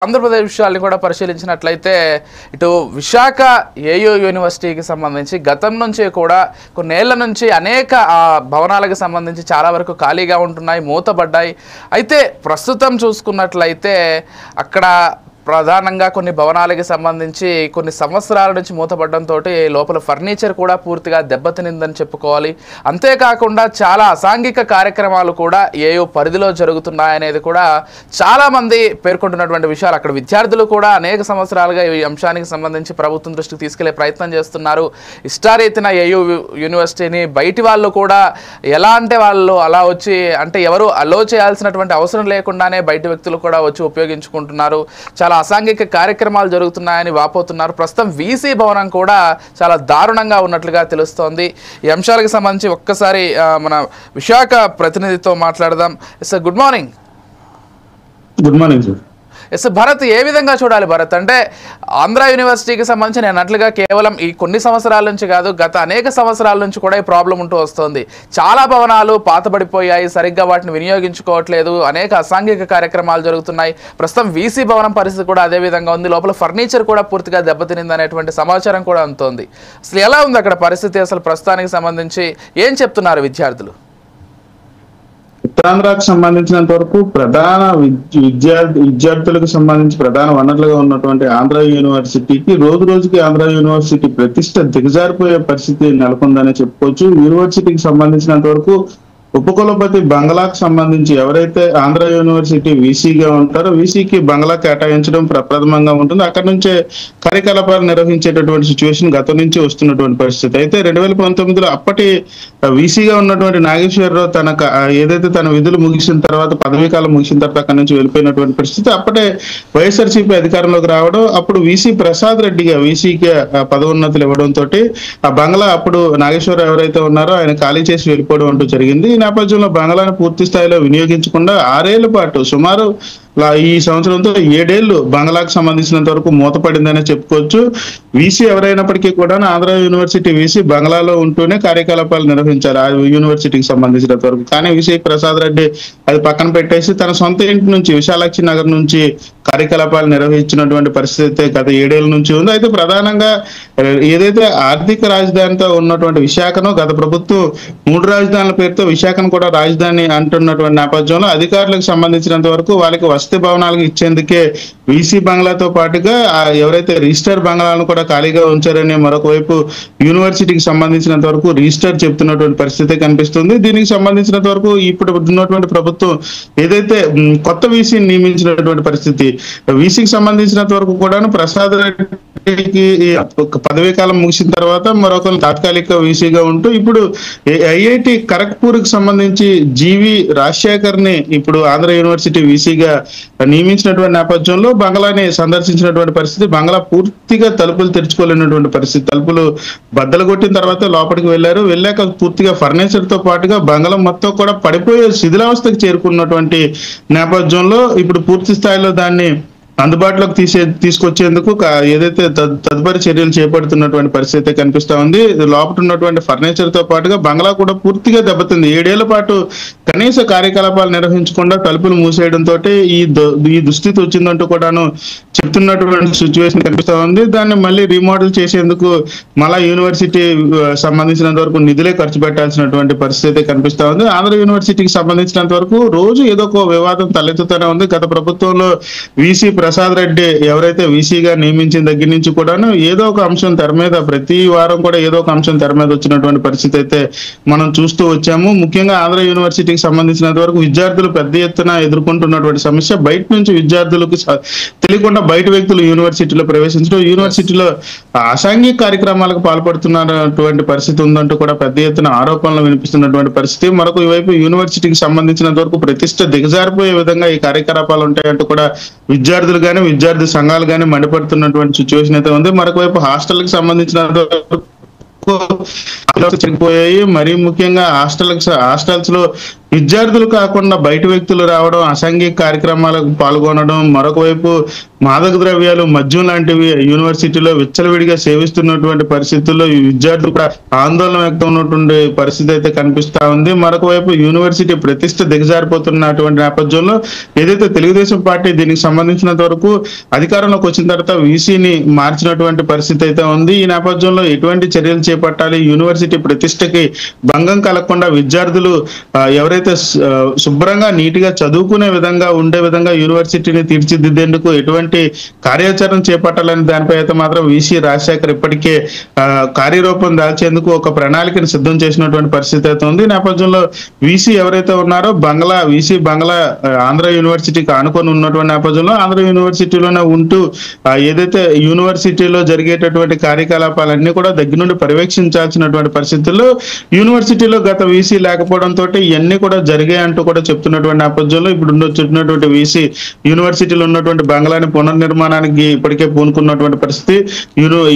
ఆంధ్రప్రదేశ్ విషయాన్ని కూడా పరిశీలించినట్లయితే ఇటు విశాఖ ఏయూ యూనివర్సిటీకి సంబంధించి గతం నుంచి కూడా కొన్నేళ్ల నుంచి అనేక భవనాలకు సంబంధించి చాలా వరకు ఖాళీగా ఉంటున్నాయి, మూతబడ్డాయి. అయితే ప్రస్తుతం చూసుకున్నట్లయితే అక్కడ ప్రధానంగా కొన్ని భవనాలకు సంబంధించి కొన్ని సంవత్సరాల నుంచి మూతపడడంతో లోపల ఫర్నిచర్ కూడా పూర్తిగా దెబ్బతినిందని చెప్పుకోవాలి. అంతేకాకుండా చాలా అసాంఘిక కార్యక్రమాలు కూడా ఏయూ పరిధిలో జరుగుతున్నాయనేది కూడా చాలామంది పేర్కొంటున్నటువంటి విషయాలు. అక్కడ విద్యార్థులు కూడా అనేక సంవత్సరాలుగా ఈ అంశానికి సంబంధించి ప్రభుత్వం దృష్టికి తీసుకెళ్లే ప్రయత్నం చేస్తున్నారు. ఇష్టారీతిన ఏయూ యూనివర్సిటీని బయటి వాళ్ళు కూడా ఎలా అంటే వాళ్ళు అలా వచ్చి అంటే ఎవరు అలో చేయాల్సినటువంటి అవసరం లేకుండానే బయట వ్యక్తులు కూడా వచ్చి ఉపయోగించుకుంటున్నారు. చాలా అసాంఘిక కార్యక్రమాలు జరుగుతున్నాయని వాపోతున్నారు. ప్రస్తుతం వీసీ భవనం కూడా చాలా దారుణంగా ఉన్నట్లుగా తెలుస్తోంది. ఈ అంశాలకు సంబంధించి ఒక్కసారి మన విశాఖ ప్రతినిధితో మాట్లాడదాం. Sir good morning. Good morning sir. Yes Bharat, ఏ విధంగా చూడాలి భరత్? అంటే ఆంధ్ర యూనివర్సిటీకి సంబంధించి నేను అన్నట్లుగా కేవలం ఈ కొన్ని సంవత్సరాల నుంచి కాదు, గత అనేక సంవత్సరాల నుంచి కూడా ఈ ప్రాబ్లం ఉంటూ వస్తుంది. చాలా భవనాలు పాతబడిపోయాయి, సరిగ్గా వాటిని వినియోగించుకోవట్లేదు, అనేక అసాంఘిక కార్యక్రమాలు జరుగుతున్నాయి. ప్రస్తుతం వీసీ భవనం పరిస్థితి కూడా అదే విధంగా ఉంది. లోపల ఫర్నిచర్ కూడా పూర్తిగా దెబ్బతినింది అనేటువంటి సమాచారం కూడా అందుతోంది. అసలు ఎలా ఉంది అక్కడ పరిస్థితి? అసలు ప్రస్తుతానికి సంబంధించి ఏం చెప్తున్నారు విద్యార్థులు? ఉత్తరాంధ్రకు సంబంధించినంత వరకు ప్రధాన విద్యార్థులకు సంబంధించి ప్రధాన వనరులుగా ఉన్నటువంటి ఆంధ్ర యూనివర్సిటీకి రోజు రోజుకి ఆంధ్ర యూనివర్సిటీ ప్రతిష్ట దిగజారిపోయే పరిస్థితి నెలకొందనే చెప్పుకోవచ్చు. యూనివర్సిటీకి సంబంధించినంత వరకు ఉపకులపతి బంగ్లాకు సంబంధించి ఎవరైతే ఆంధ్ర యూనివర్సిటీ వీసీగా ఉంటారో వీసీకి బంగ్లా కేటాయించడం ప్రప్రథమంగా ఉంటుంది. అక్కడి నుంచే కార్యకలాపాలు నిర్వహించేటటువంటి సిచ్యువేషన్ గతం నుంచి వస్తున్నటువంటి పరిస్థితి. అయితే 2019లో అప్పటి వీసీగా ఉన్నటువంటి నాగేశ్వరరావు ఏదైతే తన విధులు ముగిసిన తర్వాత పదవీ కాలం ముగిసిన తర్వాత అక్కడి నుంచి వెళ్ళిపోయినటువంటి పరిస్థితి. అప్పటే వైఎస్ఆర్సీపీ అధికారంలోకి రావడం, అప్పుడు వీసీ ప్రసాద్ రెడ్డిగా వీసీకి పదోన్నతులు ఇవ్వడంతో ఆ బంగ్లా అప్పుడు నాగేశ్వరరావు ఎవరైతే ఉన్నారో ఆయన ఖాళీ చేసి వెళ్ళిపోవడం అంటూ జరిగింది. ఈ నేపథ్యంలో బంగ్లాను పూర్తి స్థాయిలో వినియోగించకుండా 6 ఏళ్ల పాటు సుమారు ఈ సంవత్సరంతో 7 ఏళ్లు బంగ్లాకు సంబంధించినంత వరకు మూతపడిందనే చెప్పుకోవచ్చు. వీసీ ఎవరైనప్పటికీ కూడా ఆంధ్ర యూనివర్సిటీ వీసీ బంగ్లాలో ఉంటూనే కార్యకలాపాలు నిర్వహించారు ఆ యూనివర్సిటీకి సంబంధించినంత వరకు. కానీ వీసీ ప్రసాద్ రెడ్డి అది పక్కన పెట్టేసి తన సొంత ఇంటి నుంచి విశాలాక్షి నగర్ నుంచి కార్యకలాపాలు నిర్వహించినటువంటి పరిస్థితి గత 7 ఏళ్ల నుంచి ఉంది. అయితే ప్రధానంగా ఏదైతే ఆర్థిక రాజధానితో ఉన్నటువంటి విశాఖను గత ప్రభుత్వం 3 రాజధానుల పేరుతో విశాఖను కూడా రాజధాని అంటున్నటువంటి నేపథ్యంలో అధికారులకు సంబంధించినంత వరకు వాళ్ళకి వసతి భవనాలకు ఇచ్చేందుకే వీసీ బంగ్లాతో పాటుగా ఎవరైతే రిజిస్టర్ బంగ్లాలను కూడా ఖాళీగా ఉంచారని మరొక వైపు యూనివర్సిటీకి సంబంధించినంత వరకు రిజిస్టర్ చెప్తున్నటువంటి పరిస్థితి కనిపిస్తుంది. దీనికి సంబంధించినంత వరకు ఇప్పుడు ఉన్నటువంటి ప్రభుత్వం ఏదైతే కొత్త వీసీని నియమించినటువంటి పరిస్థితి, వీసీకి సంబంధించినంత వరకు కూడా ప్రసాద్ రెడ్డికి పదవీ కాలం ముగిసిన తర్వాత మరొక తాత్కాలిక వీసీగా ఉంటూ ఇప్పుడు ఐఐటి ఖరగ్పూర్ కి సంబంధించి జీవి రాజశేఖర్ ని ఇప్పుడు ఆంధ్ర యూనివర్సిటీ వీసీగా నియమించినటువంటి నేపథ్యంలో బంగ్లాని సందర్శించినటువంటి పరిస్థితి. బంగ్లా పూర్తిగా తలుపులు తెరుచుకోలేనటువంటి పరిస్థితి. తలుపులు బద్దలు కొట్టిన తర్వాత లోపలికి వెళ్ళాక పూర్తిగా ఫర్నిచర్ తో పాటుగా బంగ్లా మొత్తం కూడా పడిపోయే శిథిలావస్థకు చేరుకున్నటువంటి నేపథ్యంలో ఇప్పుడు పూర్తి స్థాయిలో దాన్ని అందుబాటులోకి తీసుకొచ్చేందుకు ఏదైతే తదుపరి చర్యలు చేపడుతున్నటువంటి పరిస్థితి కనిపిస్తా ఉంది. లోపల ఉన్నటువంటి ఫర్నిచర్ తో పాటుగా బంగ్లా కూడా పూర్తిగా దెబ్బతింది. 7 ఏళ్ల పాటు కనీస కార్యకలాపాలు నిర్వహించకుండా తలుపులు మూసేయడంతో ఈ దుస్థితి వచ్చిందంటూ కూడాను చెప్తున్నటువంటి సిచ్యువేషన్ కనిపిస్తా ఉంది. దాన్ని మళ్ళీ రీమోడల్ చేసేందుకు మళ్ళా యూనివర్సిటీ సంబంధించినంత వరకు నిధులే ఖర్చు పెట్టాల్సినటువంటి పరిస్థితి కనిపిస్తా ఉంది. ఆంధ్ర యూనివర్సిటీకి సంబంధించినంత వరకు రోజు ఏదో ఒక వివాదం తలెత్తుతూనే ఉంది. గత ప్రభుత్వంలో వీసీ ప్రసాద్ రెడ్డి ఎవరైతే వీసీగా నియమించిన దగ్గర నుంచి కూడాను ఏదో ఒక అంశం తెర మీద ప్రతి వారం కూడా ఏదో ఒక అంశం తెర మీద వచ్చినటువంటి పరిస్థితి అయితే మనం చూస్తూ వచ్చాము. ముఖ్యంగా ఆంధ్ర యూనివర్సిటీకి సంబంధించినంత వరకు విద్యార్థులు పెద్ద ఎత్తున ఎదుర్కొంటున్నటువంటి సమస్య బయట నుంచి విద్యార్థులకు తెలియకుండా బయట వ్యక్తులు యూనివర్సిటీలో ప్రవేశించడం, యూనివర్సిటీలో అసాంఘిక కార్యక్రమాలకు పాల్పడుతున్నటువంటి పరిస్థితి ఉందంటూ కూడా పెద్ద ఎత్తున ఆరోపణలు వినిపిస్తున్నటువంటి పరిస్థితి. మరొక వైపు యూనివర్సిటీకి సంబంధించినంత వరకు ప్రతిష్ట దిగజారిపోయే విధంగా ఈ కార్యకలాపాలు ఉంటాయంటూ కూడా విద్యార్థులు కానీ విద్యార్థి సంఘాలు కానీ మండిపడుతున్నటువంటి సిచ్యువేషన్ అయితే ఉంది. మరొక వైపు హాస్టల్కి సంబంధించినంత చెడిపోయాయి. మరీ ముఖ్యంగా హాస్టల్స్ లో విద్యార్థులు కాకుండా బయట వ్యక్తులు రావడం, అసాంఘిక కార్యక్రమాలకు పాల్గొనడం, మరొక వైపు మాదక ద్రవ్యాలు, మద్యం లాంటివి యూనివర్సిటీలో విచ్చలవిడిగా సేవిస్తున్నటువంటి పరిస్థితుల్లో ఈ విద్యార్థులు కూడా ఆందోళన వ్యక్తం ఉన్నటువంటి పరిస్థితి అయితే కనిపిస్తా ఉంది. మరొక వైపు యూనివర్సిటీ ప్రతిష్ట దిగజారిపోతున్నటువంటి నేపథ్యంలో ఏదైతే తెలుగుదేశం పార్టీ దీనికి సంబంధించినంత వరకు అధికారంలోకి వచ్చిన తర్వాత వీసీని మార్చినటువంటి పరిస్థితి అయితే ఉంది. ఈ నేపథ్యంలో ఎటువంటి చర్యలు చేపట్టాలి, యూనివర్సిటీ ప్రతిష్టకి భంగం కలగకుండా విద్యార్థులు ఎవరైతే శుభ్రంగా నీటిగా చదువుకునే విధంగా ఉండే విధంగా యూనివర్సిటీని తీర్చిదిద్దేందుకు ఎటువంటి కార్యాచరణ చేపట్టాలని దానిపై అయితే మాత్రం వీసీ రాజశేఖర్ ఇప్పటికే కార్యరూపం దాల్చేందుకు ఒక ప్రణాళికను సిద్ధం చేసినటువంటి పరిస్థితి అయితే ఉంది. ఈ నేపథ్యంలో వీసీ ఎవరైతే ఉన్నారో వీసీ బంగ్లా ఆంధ్ర యూనివర్సిటీకి ఆనుకొని ఉన్నటువంటి నేపథ్యంలో ఆంధ్ర యూనివర్సిటీలోనే ఉంటూ ఏదైతే యూనివర్సిటీలో జరిగేటటువంటి కార్యకలాపాలన్నీ కూడా దగ్గర నుండి పర్యవేక్షించాల్సినటువంటి పరిస్థితుల్లో యూనివర్సిటీలో గత వీసీ లేకపోవడంతో ఇవన్నీ కూడా జరిగాయి అంటూ కూడా చెప్తున్నటువంటి నేపథ్యంలో ఇప్పుడు చెప్తున్నటువంటి వీసీ యూనివర్సిటీలో ఉన్నటువంటి బంగ్లాని పునర్నిర్మాణానికి ఇప్పటికే పూనుకున్నటువంటి పరిస్థితి.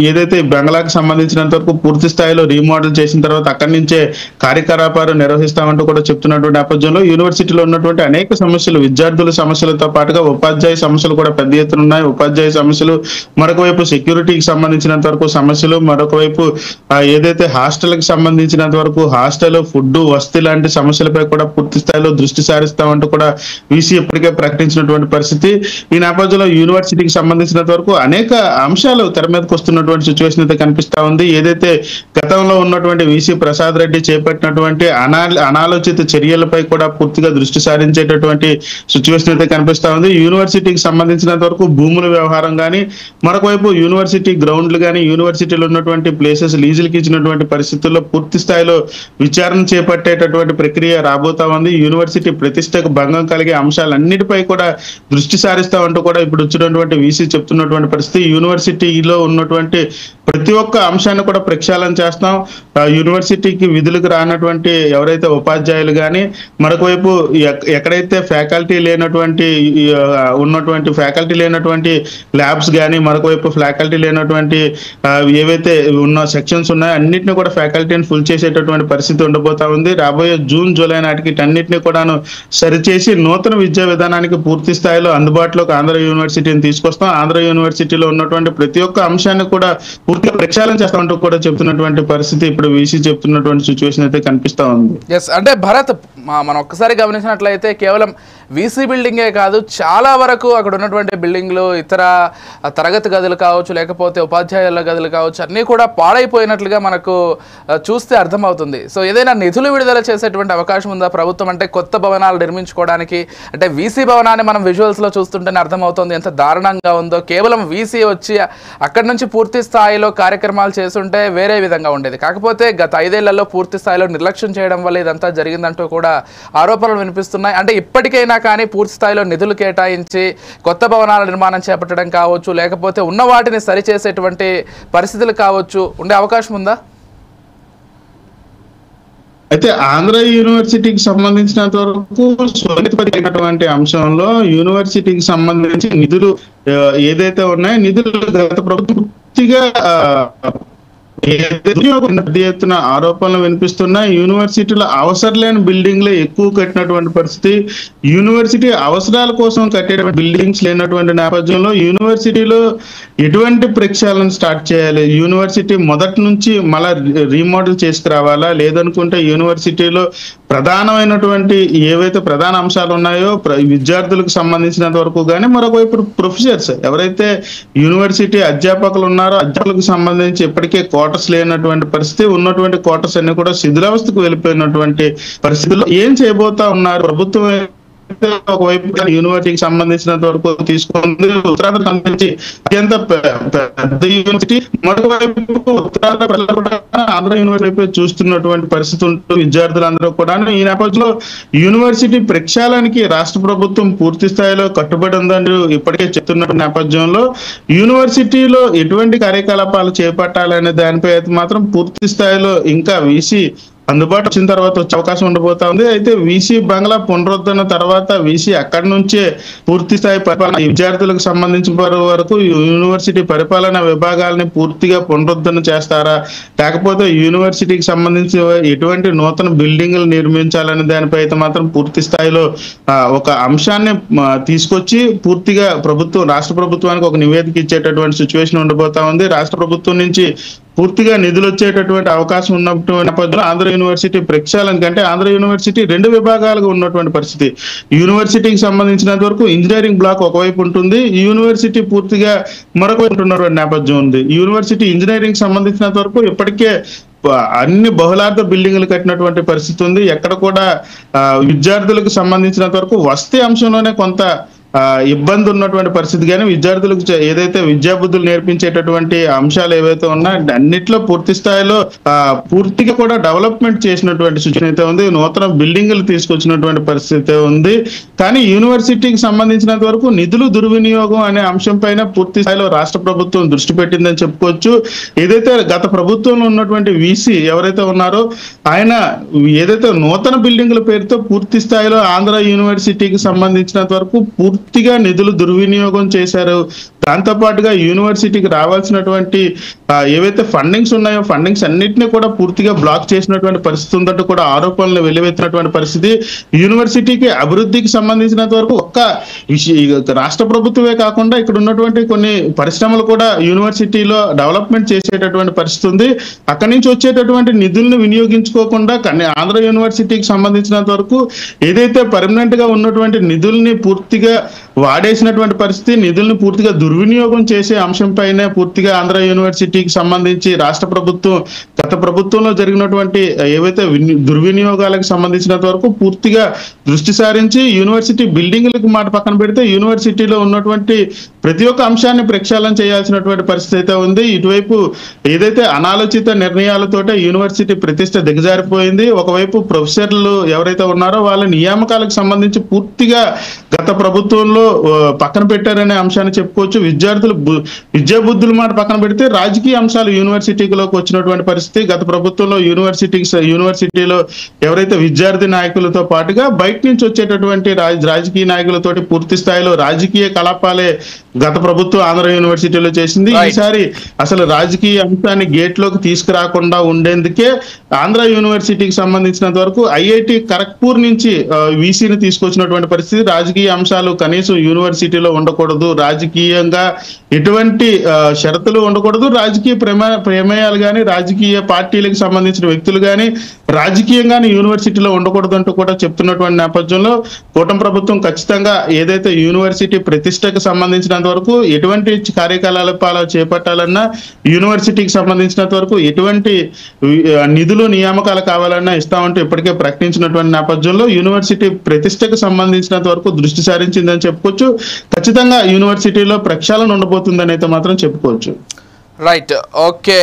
ఏదైతే బంగ్లాకి సంబంధించినంత వరకు పూర్తి స్థాయిలో రీమోడల్ చేసిన తర్వాత అక్కడి నుంచే కార్యకలాపాలు నిర్వహిస్తామంటూ కూడా చెప్తున్నటువంటి నేపథ్యంలో యూనివర్సిటీలో ఉన్నటువంటి అనేక సమస్యలు, విద్యార్థుల సమస్యలతో పాటుగా ఉపాధ్యాయ సమస్యలు కూడా పెద్ద ఎత్తున ఉన్నాయి. ఉపాధ్యాయ సమస్యలు, మరొక వైపు సెక్యూరిటీకి సంబంధించినంత వరకు సమస్యలు, మరొక వైపు ఏదైతే హాస్టల్కి సంబంధించినంత వరకు హాస్టల్, ఫుడ్, వసతి లాంటి సమస్యలపై కూడా పూర్తి స్థాయిలో దృష్టి సారిస్తామంటూ కూడా వీసీ ఇప్పటికే ప్రకటించినటువంటి పరిస్థితి. ఈ నేపథ్యంలో యూనివర్సిటీకి సంబంధించినంత వరకు అనేక అంశాలు తెర మీదకి వస్తున్నటువంటి సిచ్యువేషన్ అయితే కనిపిస్తా ఉంది. ఏదైతే గతంలో ఉన్నటువంటి వీసీ ప్రసాద్ రెడ్డి చేపట్టినటువంటి అనాలోచిత చర్యలపై కూడా పూర్తిగా దృష్టి సారించేటటువంటి సిచ్యువేషన్ అయితే కనిపిస్తా ఉంది. యూనివర్సిటీకి సంబంధించినంత వరకు భూముల వ్యవహారం కానీ, మరొక వైపు యూనివర్సిటీ గ్రౌండ్లు కానీ, యూనివర్సిటీలో ఉన్నటువంటి ప్లేసెస్ లీజులకి ఇచ్చినటువంటి పరిస్థితుల్లో పూర్తి స్థాయిలో విచారణ చేపట్టేటటువంటి ప్రక్రియ రాబోతా ఉంది. యూనివర్సిటీ ప్రతిష్టకు భంగం కలిగే అంశాలన్నిటిపై కూడా దృష్టి సారిస్తామంటూ కూడా ఇప్పుడు వచ్చినటువంటి వీసీ చెప్తున్నటువంటి పరిస్థితి. యూనివర్సిటీలో ఉన్నటువంటి ప్రతి ఒక్క అంశాన్ని కూడా ప్రక్షాళన చేస్తాం. యూనివర్సిటీకి విధులకు రానటువంటి ఎవరైతే ఉపాధ్యాయులు కానీ, మరొక వైపు ఎక్కడైతే ఫ్యాకల్టీ లేనటువంటి ల్యాబ్స్ కానీ, మరొక వైపు ఫ్యాకల్టీ లేనటువంటి ఏవైతే ఉన్న సెక్షన్స్ ఉన్నాయో అన్నింటినీ కూడా ఫ్యాకల్టీని ఫుల్ చేసేటటువంటి పరిస్థితి ఉండబోతా ఉంది. రాబోయే జూన్, జూలై నాటికి అన్నింటినీ కూడాను సరిచేసి నూతన విద్యా విధానానికి పూర్తి స్థాయిలో అందుబాటులోకి ఆంధ్ర యూనివర్సిటీని తీసుకొస్తాం. ఆంధ్ర యూనివర్సిటీలో ఉన్నటువంటి ప్రతి ఒక్క అంశాన్ని కూడా పూర్తిగా ప్రక్షాళన చేస్తామంటూ కూడా చెప్తున్నటువంటి పరిస్థితి ఇప్పుడు వీసీ చెప్తున్నటువంటి సిచ్యువేషన్ అయితే కనిపిస్తా ఉంది. అంటే భరత్, మనం ఒక్కసారి గమనించినట్లయితే కేవలం వీసీ బిల్డింగే కాదు, చాలా వరకు అక్కడ ఉన్నటువంటి బిల్డింగ్లు, ఇతర తరగతి గదులు కావచ్చు, లేకపోతే ఉపాధ్యాయుల గదులు కావచ్చు, అన్నీ కూడా పాడైపోయినట్లుగా మనకు చూస్తే అర్థమవుతుంది. సో ఏదైనా నిధులు విడుదల చేసేటువంటి అవకాశం ఉందా ప్రభుత్వం? అంటే కొత్త భవనాలు నిర్మించుకోవడానికి, అంటే వీసీ భవనాన్ని మనం విజువల్స్లో చూస్తుంటేనే అర్థమవుతుంది ఎంత దారుణంగా ఉందో. కేవలం వీసీ వచ్చి అక్కడి నుంచి పూర్తి స్థాయిలో కార్యక్రమాలు చేస్తుంటే వేరే విధంగా ఉండేది. కాకపోతే గత 5 ఏళ్లలో పూర్తి స్థాయిలో నిర్లక్ష్యం చేయడం వల్ల ఇదంతా జరిగిందంటూ కూడా ఆరోపణలు వినిపిస్తున్నాయి. అంటే ఇప్పటికైనా కానీ పూర్తి స్థాయిలో నిధులు కేటాయించి కొత్త భవనాల నిర్మాణం చేపట్టడం కావచ్చు, లేకపోతే ఉన్న వాటిని సరిచేసేటువంటి పరిస్థితులు కావచ్చు, ఉండే అవకాశం ఉందా? అయితే ఆంధ్ర యూనివర్సిటీకి సంబంధించినంత వరకు స్వలితపడినటువంటి అంశంలో యూనివర్సిటీకి సంబంధించి నిధులు ఏదైతే ఉన్నాయో నిధులు గత ప్రభుత్వం పూర్తిగా పెద్ద ఎత్తున ఆరోపణలు వినిపిస్తున్నాయి. యూనివర్సిటీలో అవసరం లేని బిల్డింగ్లే ఎక్కువ కట్టినటువంటి పరిస్థితి, యూనివర్సిటీ అవసరాల కోసం కట్టేటువంటి బిల్డింగ్స్ లేనటువంటి నేపథ్యంలో యూనివర్సిటీలో ఎటువంటి ప్రక్షాళన స్టార్ట్ చేయాలి, యూనివర్సిటీ మొదటి నుంచి మళ్ళా రీమోడల్ చేసుకురావాలా, లేదనుకుంటే యూనివర్సిటీలో ప్రధానమైనటువంటి ఏవైతే ప్రధాన అంశాలు ఉన్నాయో విద్యార్థులకు సంబంధించినంత వరకు కానీ, మరొకవైపు ప్రొఫెసర్స్ ఎవరైతే యూనివర్సిటీ అధ్యాపకులు ఉన్నారో అధ్యాపకులకు సంబంధించి ఇప్పటికే క్వార్టర్స్ లేనటువంటి పరిస్థితి, ఉన్నటువంటి క్వార్టర్స్ అన్ని కూడా శిథిలావస్థకు వెళ్ళిపోయినటువంటి పరిస్థితుల్లో ఏం చేయబోతా ఉన్నారు ప్రభుత్వం? ఒకవైపు యూనివర్సిటీకి సంబంధించినంత వరకు తీసుకుంది, ఉత్తరాంధ్రకు సంబంధించి అత్యంత పెద్ద యూనివర్సిటీ, మరొక వైపు ఉత్తరాంధ్ర ప్రజలు కూడా ఆంధ్ర యూనివర్సిటీ వైపు చూస్తున్నటువంటి పరిస్థితి ఉంటుంది విద్యార్థులందరూ కూడా. ఈ నేపథ్యంలో యూనివర్సిటీ ప్రక్షాళనకి రాష్ట్ర ప్రభుత్వం పూర్తి స్థాయిలో కట్టుబడి ఉందని ఇప్పటికే చెప్తున్న నేపథ్యంలో యూనివర్సిటీలో ఎటువంటి కార్యకలాపాలు చేపట్టాలనే దానిపై అయితే మాత్రం పూర్తి స్థాయిలో ఇంకా వీసీ అందుబాటు వచ్చిన తర్వాత వచ్చే అవకాశం ఉండబోతా ఉంది. అయితే వీసీ బంగ్లా పునరుద్ధరణ తర్వాత వీసీ అక్కడి నుంచే పూర్తి స్థాయి పరిపాలన విద్యార్థులకు సంబంధించిన వరకు యూనివర్సిటీ పరిపాలన విభాగాలని పూర్తిగా పునరుద్ధరణ చేస్తారా, లేకపోతే యూనివర్సిటీకి సంబంధించి ఎటువంటి నూతన బిల్డింగ్లు నిర్మించాలనే దానిపై అయితే మాత్రం పూర్తి స్థాయిలో ఒక అంశాన్ని తీసుకొచ్చి పూర్తిగా రాష్ట్ర ప్రభుత్వానికి ఒక నివేదిక ఇచ్చేటటువంటి సిచ్యువేషన్ ఉండబోతా ఉంది. రాష్ట్ర ప్రభుత్వం నుంచి పూర్తిగా నిధులు వచ్చేటటువంటి అవకాశం ఉన్నటువంటి నేపథ్యంలో ఆంధ్ర యూనివర్సిటీ ప్రక్షాళన కంటే ఆంధ్ర యూనివర్సిటీ 2 విభాగాలుగా ఉన్నటువంటి పరిస్థితి. యూనివర్సిటీకి సంబంధించినంత వరకు ఇంజనీరింగ్ బ్లాక్ ఒకవైపు ఉంటుంది, యూనివర్సిటీ పూర్తిగా మరొక వైపు ఉంటున్నటువంటి నేపథ్యం ఉంది. యూనివర్సిటీ ఇంజనీరింగ్ సంబంధించినంత వరకు ఇప్పటికే అన్ని బహుళార్థ బిల్డింగ్లు కట్టినటువంటి పరిస్థితి ఉంది. ఎక్కడ కూడా విద్యార్థులకు సంబంధించినంత వరకు వసతి అంశంలోనే కొంత ఇబ్బంది ఉన్నటువంటి పరిస్థితి, కానీ విద్యార్థులకు ఏదైతే విద్యాబుద్ధులు నేర్పించేటటువంటి అంశాలు ఏవైతే ఉన్నాయో అన్నిట్లో పూర్తి స్థాయిలో పూర్తిగా కూడా డెవలప్మెంట్ చేసినటువంటి సూచన అయితే ఉంది. నూతన బిల్డింగ్లు తీసుకొచ్చినటువంటి పరిస్థితి ఉంది. కానీ యూనివర్సిటీకి సంబంధించినంత వరకు నిధులు దుర్వినియోగం అనే అంశం పైన పూర్తి స్థాయిలో రాష్ట్ర ప్రభుత్వం దృష్టి పెట్టిందని చెప్పుకోవచ్చు. ఏదైతే గత ప్రభుత్వంలో ఉన్నటువంటి వీసీ ఎవరైతే ఉన్నారో ఆయన ఏదైతే నూతన బిల్డింగ్ల పేరుతో పూర్తి స్థాయిలో ఆంధ్ర యూనివర్సిటీకి సంబంధించినంత వరకు పూర్తిగా నిధులు దుర్వినియోగం చేశారు. దాంతో పాటుగా యూనివర్సిటీకి రావాల్సినటువంటి ఏవైతే ఫండింగ్స్ ఉన్నాయో ఫండింగ్స్ అన్నింటినీ కూడా పూర్తిగా బ్లాక్ చేసినటువంటి పరిస్థితి ఉందంటూ కూడా ఆరోపణలు వెల్లువెత్తినటువంటి పరిస్థితి. యూనివర్సిటీకి అభివృద్ధికి సంబంధించినంత వరకు రాష్ట్ర ప్రభుత్వమే కాకుండా ఇక్కడ ఉన్నటువంటి కొన్ని పరిశ్రమలు కూడా యూనివర్సిటీలో డెవలప్మెంట్ చేసేటటువంటి పరిస్థితి ఉంది. అక్కడి నుంచి వచ్చేటటువంటి నిధులను వినియోగించుకోకుండా ఆంధ్ర యూనివర్సిటీకి సంబంధించినంత వరకు ఏదైతే పర్మనెంట్ గా ఉన్నటువంటి నిధుల్ని పూర్తిగా వాడేసినటువంటి పరిస్థితి, నిధులను పూర్తిగా దుర్వినియోగం చేసే అంశంపైనే పూర్తిగా ఆంధ్ర యూనివర్సిటీకి సంబంధించి రాష్ట్ర ప్రభుత్వం గత ప్రభుత్వంలో జరిగినటువంటి ఏవైతే దుర్వినియోగాలకు సంబంధించినంత వరకు పూర్తిగా దృష్టి సారించి యూనివర్సిటీ బిల్డింగ్లకు మాట పక్కన పెడితే యూనివర్సిటీలో ఉన్నటువంటి ప్రతి ఒక్క అంశాన్ని ప్రక్షాళన చేయాల్సినటువంటి పరిస్థితి అయితే ఉంది. ఇటువైపు ఏదైతే అనాలోచిత నిర్ణయాలతోటే యూనివర్సిటీ ప్రతిష్ట దిగజారిపోయింది. ఒకవైపు ప్రొఫెసర్లు ఎవరైతే ఉన్నారో వాళ్ళ నియామకాలకు సంబంధించి పూర్తిగా గత ప్రభుత్వంలో పక్కన పెట్టారనే అంశాన్ని చెప్పుకోవచ్చు. విద్యా బుద్ధుల మాట పక్కన పెడితే రాజకీయ అంశాలు యూనివర్సిటీలోకి వచ్చినటువంటి పరిస్థితి. గత ప్రభుత్వంలో యూనివర్సిటీలో ఎవరైతే విద్యార్థి నాయకులతో పాటుగా బయట నుంచి వచ్చేటటువంటి రాజకీయ నాయకులతోటి పూర్తి స్థాయిలో రాజకీయ కలాపాలే గత ప్రభుత్వం ఆంధ్ర యూనివర్సిటీలో చేసింది. ఈసారి అసలు రాజకీయ అంశాన్ని గేట్ లోకి తీసుకురాకుండా ఉండేందుకే ఆంధ్ర యూనివర్సిటీకి సంబంధించినంత వరకు ఐఐటి ఖరగ్పూర్ నుంచి వీసీని తీసుకొచ్చినటువంటి పరిస్థితి. రాజకీయ అంశాలు కనీసం యూనివర్సిటీలో ఉండకూడదు, రాజకీయంగా ఎటువంటి షరతులు ఉండకూడదు, రాజకీయ ప్రమేయాలు కానీ రాజకీయ పార్టీలకు సంబంధించిన వ్యక్తులు కానీ రాజకీయంగానే యూనివర్సిటీలో ఉండకూడదు అంటూ కూడా చెప్తున్నటువంటి నేపథ్యంలో కూటమి ప్రభుత్వం ఖచ్చితంగా ఏదైతే యూనివర్సిటీ ప్రతిష్టకు సంబంధించినంత వరకు ఎటువంటి కార్యకలాపాలు చేపట్టాలన్నా యూనివర్సిటీకి సంబంధించినంత వరకు ఎటువంటి నిధులు నియామకాలు కావాలన్నా ఇస్తామంటూ ఇప్పటికే ప్రకటించినటువంటి నేపథ్యంలో యూనివర్సిటీ ప్రతిష్టకు సంబంధించినంత వరకు దృష్టి సారించిందని చెప్పుకోవచ్చు. ఖచ్చితంగా యూనివర్సిటీలో ప్రక్షాళన ఉండబోతుందని అయితే మాత్రం చెప్పుకోవచ్చు. Right, okay.